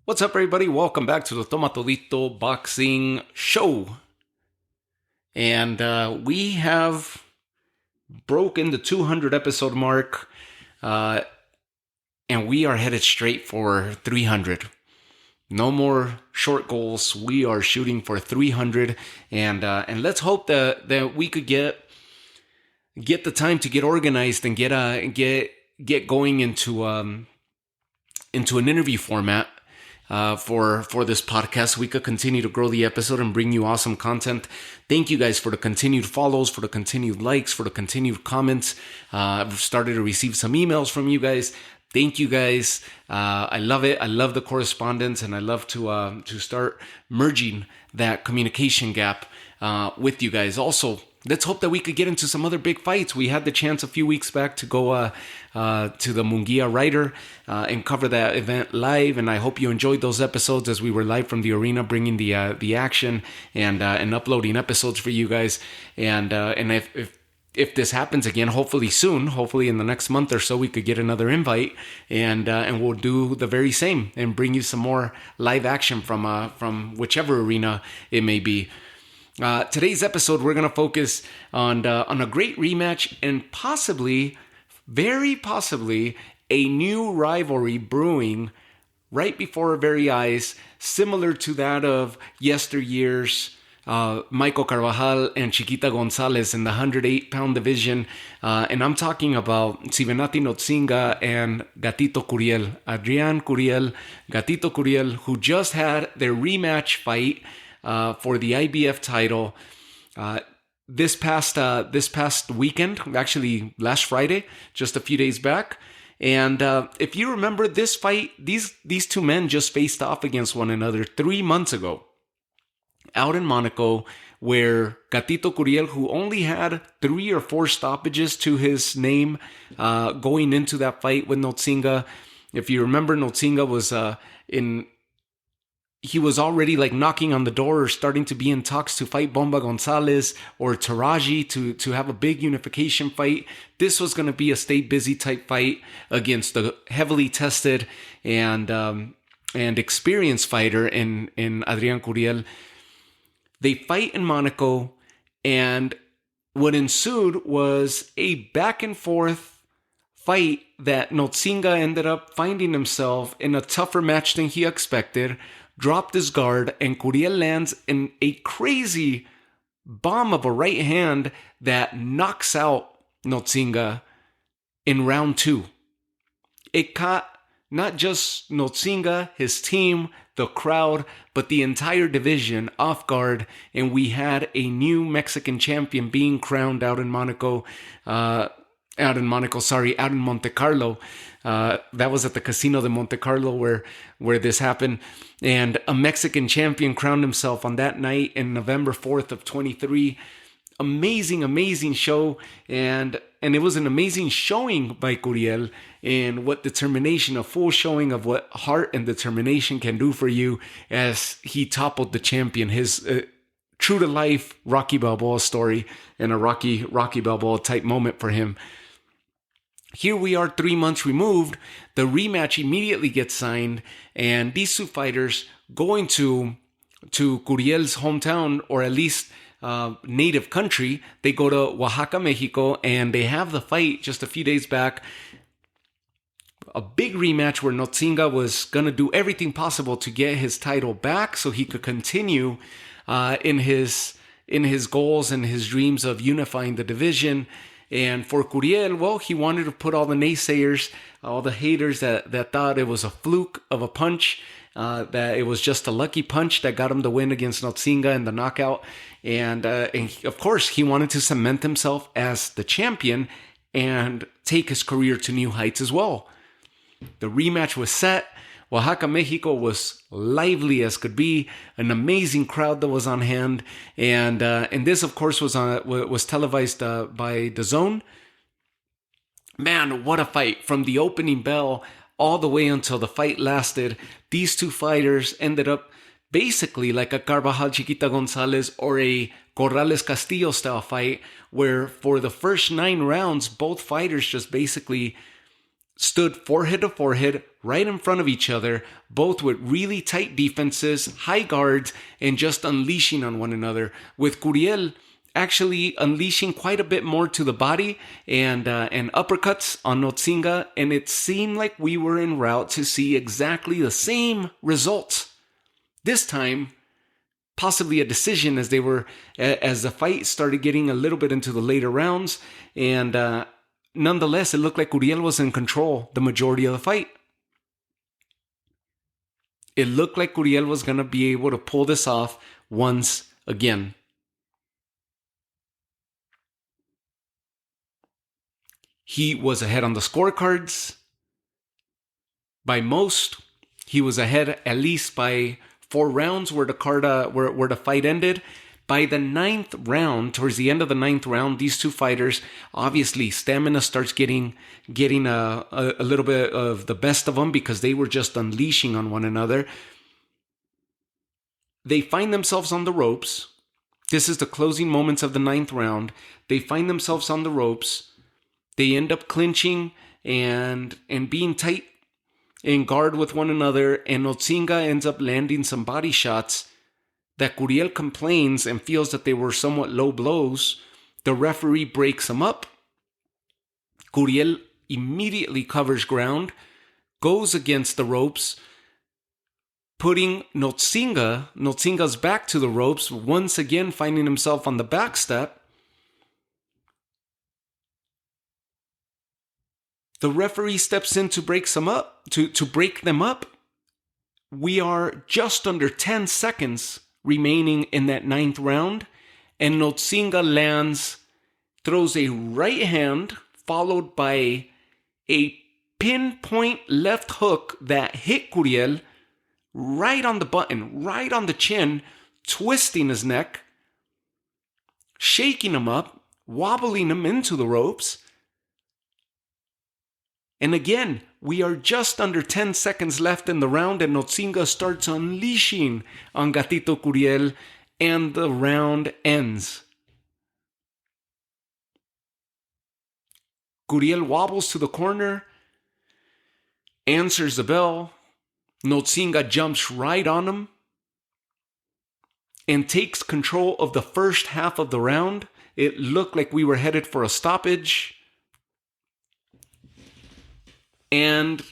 What's up, everybody? Welcome back to the Toma Todito Boxing Show. And we have broken the 200 episode mark, and we are headed straight for 300. No more short goals. We are shooting for 300, and let's hope that we could get the time to get organized and get going into an interview format. For this podcast, we could continue to grow the episode and bring you awesome content. Thank you guys for the continued follows, for the continued likes, for the continued comments. I've started to receive some emails from you guys. Thank you guys. I love it. I love the correspondence, and I love to start merging that communication gap with you guys. Also, let's hope that we could get into some other big fights. We had the chance a few weeks back to go to the Munguia Rider and cover that event live, and I hope you enjoyed those episodes as we were live from the arena, bringing the action and uploading episodes for you guys. And if this happens again, hopefully soon, hopefully in the next month or so, we could get another invite, and we'll do the very same and bring you some more live action from whichever arena it may be. Today's episode, we're going to focus on a great rematch and possibly, very possibly, a new rivalry brewing right before our very eyes, similar to that of yesteryear's Michael Carvajal and Chiquita Gonzalez in the 108-pound division. And I'm talking about Civenati Notshinga and Gatito Curiel. Adrian Curiel, Gatito Curiel, who just had their rematch fight for the IBF title this past weekend, actually last Friday, just a few days back. And if you remember this fight, these two men just faced off against one another 3 months ago out in Monaco, where Gatito Curiel, who only had 3 or 4 stoppages to his name going into that fight with Notshinga. If you remember, Notshinga was he was already like knocking on the door or starting to be in talks to fight Bomba Gonzalez or Taraji to have a big unification fight. This was going to be a stay busy type fight against the heavily tested and experienced fighter in Adrian Curiel. They fight in Monaco, and what ensued was a back and forth fight that Notshinga ended up finding himself in a tougher match than he expected, dropped his guard, and Curiel lands in a crazy bomb of a right hand that knocks out Notshinga in round 2. It caught not just Notshinga, his team, the crowd, but the entire division off guard, and we had a new Mexican champion being crowned out in Monte Carlo. That was at the Casino de Monte Carlo where this happened. And a Mexican champion crowned himself on that night in November 4th of 23. Amazing show. And it was an amazing showing by Curiel, and what determination, a full showing of what heart and determination can do for you as he toppled the champion. His true to life Rocky Balboa story, and a Rocky Balboa type moment for him. Here we are 3 months removed. The rematch immediately gets signed, and these two fighters going to Curiel's hometown, or at least native country. They go to Oaxaca, Mexico, and they have the fight just a few days back. A big rematch where Notshinga was going to do everything possible to get his title back so he could continue in his goals and his dreams of unifying the division. And for Curiel, well, he wanted to put all the naysayers, all the haters that thought it was a fluke of a punch, that it was just a lucky punch that got him the win against Notshinga in the knockout. And of course, he wanted to cement himself as the champion and take his career to new heights as well. The rematch was set. Oaxaca, Mexico was lively as could be. An amazing crowd that was on hand, and this, of course, was televised by DAZN. Man, what a fight! From the opening bell all the way until the fight lasted, these two fighters ended up basically like a Carvajal Chiquita Gonzalez or a Corrales Castillo style fight, where for the first 9 rounds, both fighters just basically stood forehead to forehead, right in front of each other, both with really tight defenses, high guards, and just unleashing on one another, with Curiel actually unleashing quite a bit more to the body and uppercuts on Notshinga, and it seemed like we were en route to see exactly the same results. This time, possibly a decision as the fight started getting a little bit into the later rounds, and nonetheless, it looked like Curiel was in control the majority of the fight. It looked like Curiel was going to be able to pull this off once again. He was ahead on the scorecards. By most, he was ahead at least by 4 rounds where the fight ended. By the 9th round, towards the end of the 9th round, these two fighters, obviously stamina starts getting a little bit of the best of them because they were just unleashing on one another. They find themselves on the ropes. This is the closing moments of the 9th round. They find themselves on the ropes. They end up clinching and being tight in guard with one another, and Notshinga ends up landing some body shots that Curiel complains and feels that they were somewhat low blows. The referee breaks them up. Curiel immediately covers ground, goes against the ropes, putting Notshinga's back to the ropes, once again finding himself on the back step. The referee steps in to break them up. We are just under 10 seconds remaining in that 9th round, and Notshinga throws a right hand followed by a pinpoint left hook that hit Curiel right on the button, right on the chin, twisting his neck, shaking him up, wobbling him into the ropes. And again, we are just under 10 seconds left in the round, and Notshinga starts unleashing on Gatito Curiel, and the round ends. Curiel wobbles to the corner, answers the bell. Notshinga jumps right on him and takes control of the first half of the round. It looked like we were headed for a stoppage. And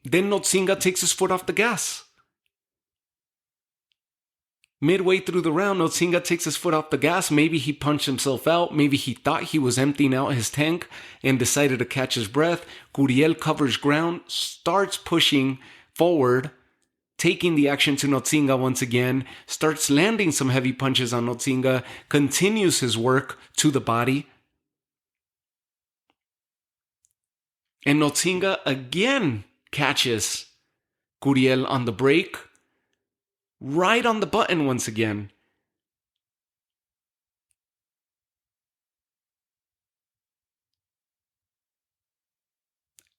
then Notshinga takes his foot off the gas. Midway through the round, Notshinga takes his foot off the gas. Maybe he punched himself out. Maybe he thought he was emptying out his tank and decided to catch his breath. Curiel covers ground, starts pushing forward, taking the action to Notshinga once again, starts landing some heavy punches on Notshinga, continues his work to the body. And Notshinga again catches Curiel on the break, right on the button once again.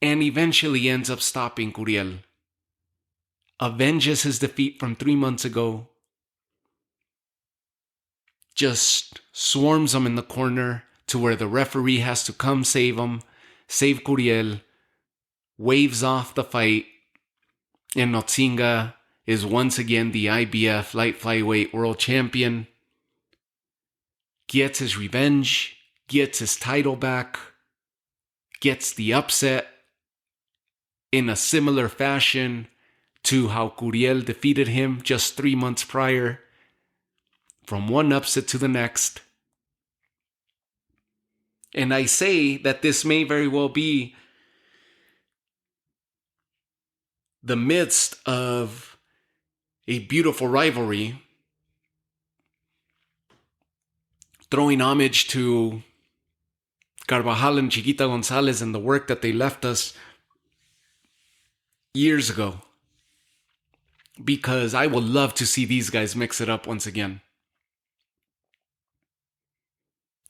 And eventually ends up stopping Curiel. Avenges his defeat from 3 months ago. Just swarms him in the corner to where the referee has to come save him, save Curiel, waves off the fight, and Notshinga is once again the IBF light flyweight world champion, gets his revenge, gets his title back, gets the upset in a similar fashion to how Curiel defeated him just 3 months prior, from one upset to the next. And I say that this may very well be the midst of a beautiful rivalry, throwing homage to Carvajal and Chiquita Gonzalez and the work that they left us years ago. Because I would love to see these guys mix it up once again.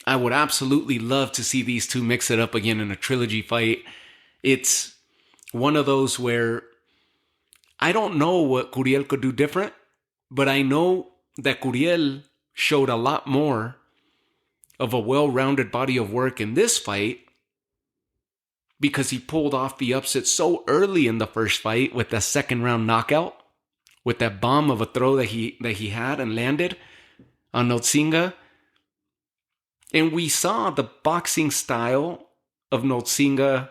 I would absolutely love to see these two mix it up again in a trilogy fight. It's one of those where I don't know what Curiel could do different, but I know that Curiel showed a lot more of a well-rounded body of work in this fight because he pulled off the upset so early in the first fight with that second round knockout, with that bomb of a throw that he had and landed on Notshinga. And we saw the boxing style of Notshinga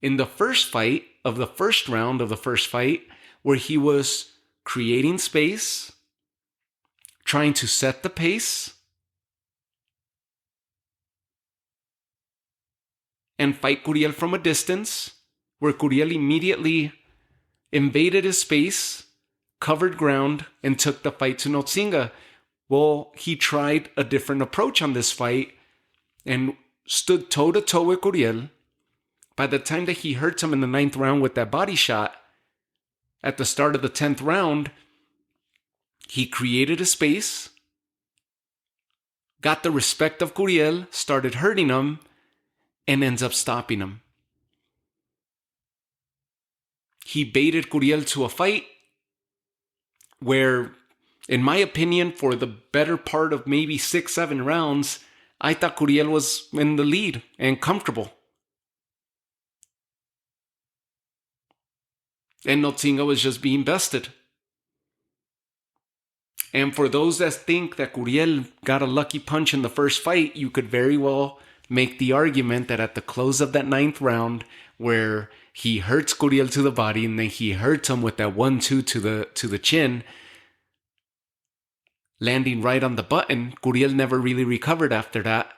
in the first fight of the first round of the first fight, where he was creating space, trying to set the pace, and fight Curiel from a distance, where Curiel immediately invaded his space, covered ground, and took the fight to Notshinga. Well, he tried a different approach on this fight and stood toe-to-toe with Curiel. By the time that he hurt him in the 9th round with that body shot, at the start of the 10th round, he created a space, got the respect of Curiel, started hurting him, and ends up stopping him. He baited Curiel to a fight where, in my opinion, for the better part of maybe 6-7 rounds, I thought Curiel was in the lead and comfortable. And Notshinga was just being bested. And for those that think that Curiel got a lucky punch in the first fight, you could very well make the argument that at the close of that 9th round, where he hurts Curiel to the body and then he hurts him with that 1-2 to the chin, landing right on the button, Curiel never really recovered after that.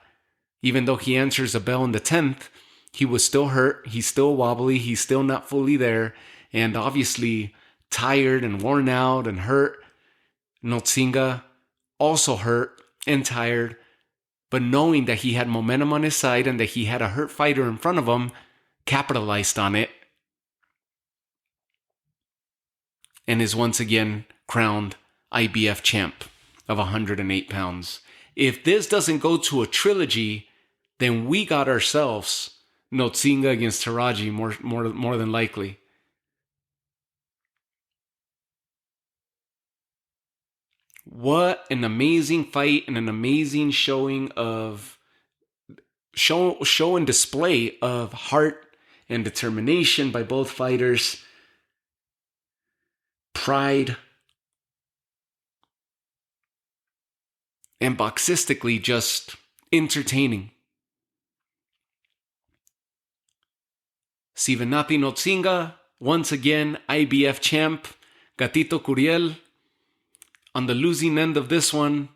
Even though he answers a bell in the 10th, he was still hurt, he's still wobbly, he's still not fully there, and obviously tired and worn out and hurt. Notshinga also hurt and tired, but knowing that he had momentum on his side and that he had a hurt fighter in front of him, capitalized on it and is once again crowned IBF champ of 108 pounds. If this doesn't go to a trilogy, then we got ourselves Notshinga against Taraji more than likely. What an amazing fight and an amazing showing of show and display of heart and determination by both fighters. Pride. And boxistically just entertaining. Sivenati Notshinga, once again IBF champ. Gatito Curiel on the losing end of this one.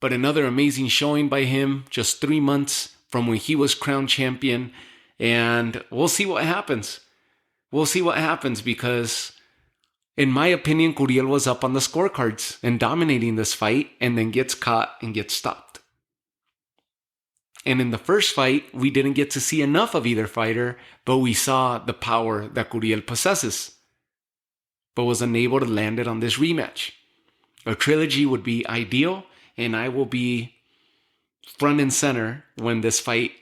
But another amazing showing by him just 3 months from when he was crowned champion. And we'll see what happens. We'll see what happens because, in my opinion, Curiel was up on the scorecards and dominating this fight, and then gets caught and gets stopped. And in the first fight, we didn't get to see enough of either fighter, but we saw the power that Curiel possesses, but was unable to land it on this rematch. A trilogy would be ideal, and I will be front and center when this fight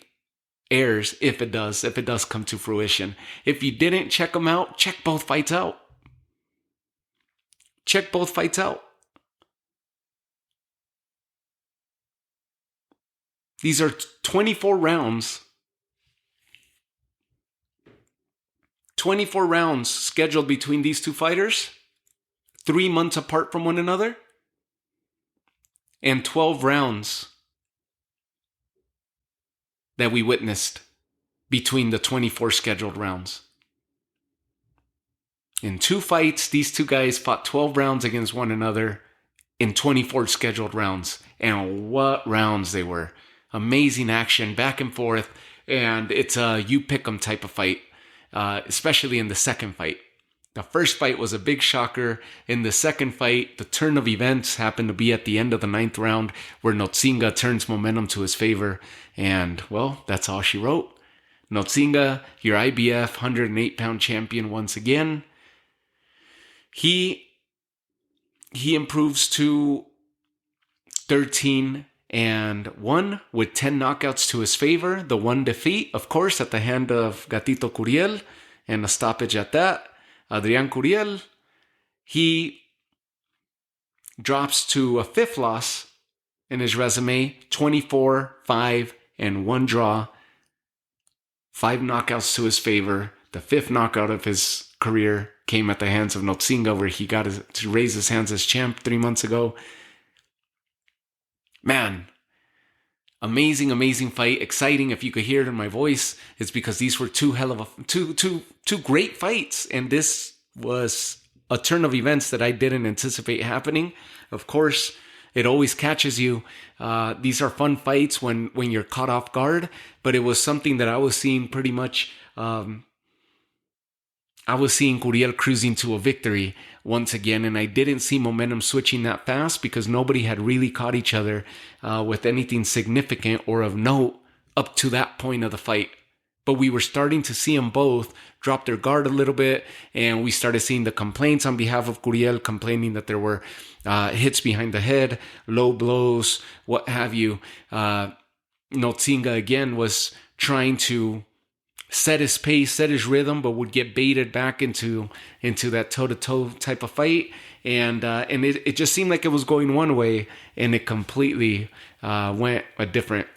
airs, if it does come to fruition. If you didn't check them out, check both fights out. Check both fights out. These are 24 rounds. 24 rounds scheduled between these two fighters, 3 months apart from one another, and 12 rounds that we witnessed between the 24 scheduled rounds. In 2 fights, these two guys fought 12 rounds against one another in 24 scheduled rounds. And what rounds they were. Amazing action, back and forth. And it's a you pick 'em type of fight, especially in the second fight. The first fight was a big shocker. In the second fight, the turn of events happened to be at the end of the 9th round, where Notshinga turns momentum to his favor. And, well, that's all she wrote. Notshinga, your IBF 108-pound champion once again. He improves to 13-1 with 10 knockouts to his favor. The one defeat, of course, at the hand of Gatito Curiel, and a stoppage at that. Adrian Curiel, he drops to a 5th loss in his resume, 24-5 and 1 draw. 5 knockouts to his favor. The 5th knockout of his career came at the hands of Notshinga, where he got to raise his hands as champ 3 months ago. Man, amazing fight. Exciting. If you could hear it in my voice, it's because these were two great fights, and this was a turn of events that I didn't anticipate happening. Of course, it always catches you. These are fun fights when you're caught off guard, but it was something that I was seeing pretty much. I was seeing Curiel cruising to a victory once again, and I didn't see momentum switching that fast because nobody had really caught each other with anything significant or of note up to that point of the fight. But we were starting to see them both drop their guard a little bit, and we started seeing the complaints on behalf of Curiel, complaining that there were hits behind the head, low blows, what have you. Notshinga again was trying to set his pace, set his rhythm, but would get baited back into that toe-to-toe type of fight. And it just seemed like it was going one way, and it completely went a different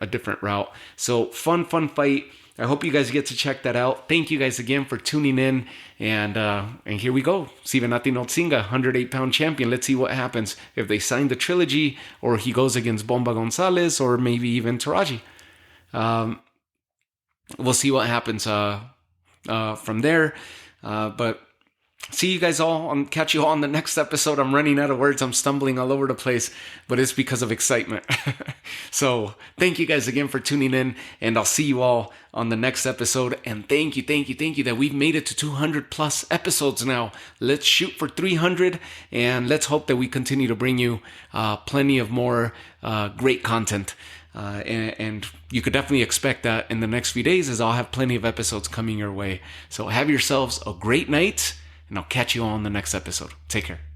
route. So fun fight. I hope you guys get to check that out. Thank you guys again for tuning in. And here we go. Sivenati Notshinga, 108-pound champion. Let's see what happens if they sign the trilogy, or he goes against Bomba Gonzalez, or maybe even Taraji. We'll see what happens from there. But see you guys all. Catch you all on the next episode. I'm running out of words. I'm stumbling all over the place, but it's because of excitement. So thank you guys again for tuning in, and I'll see you all on the next episode. And thank you that we've made it to 200 plus episodes now. Let's shoot for 300, and let's hope that we continue to bring you plenty of more great content. And you could definitely expect that in the next few days, as I'll have plenty of episodes coming your way. So have yourselves a great night, and I'll catch you all on the next episode. Take care.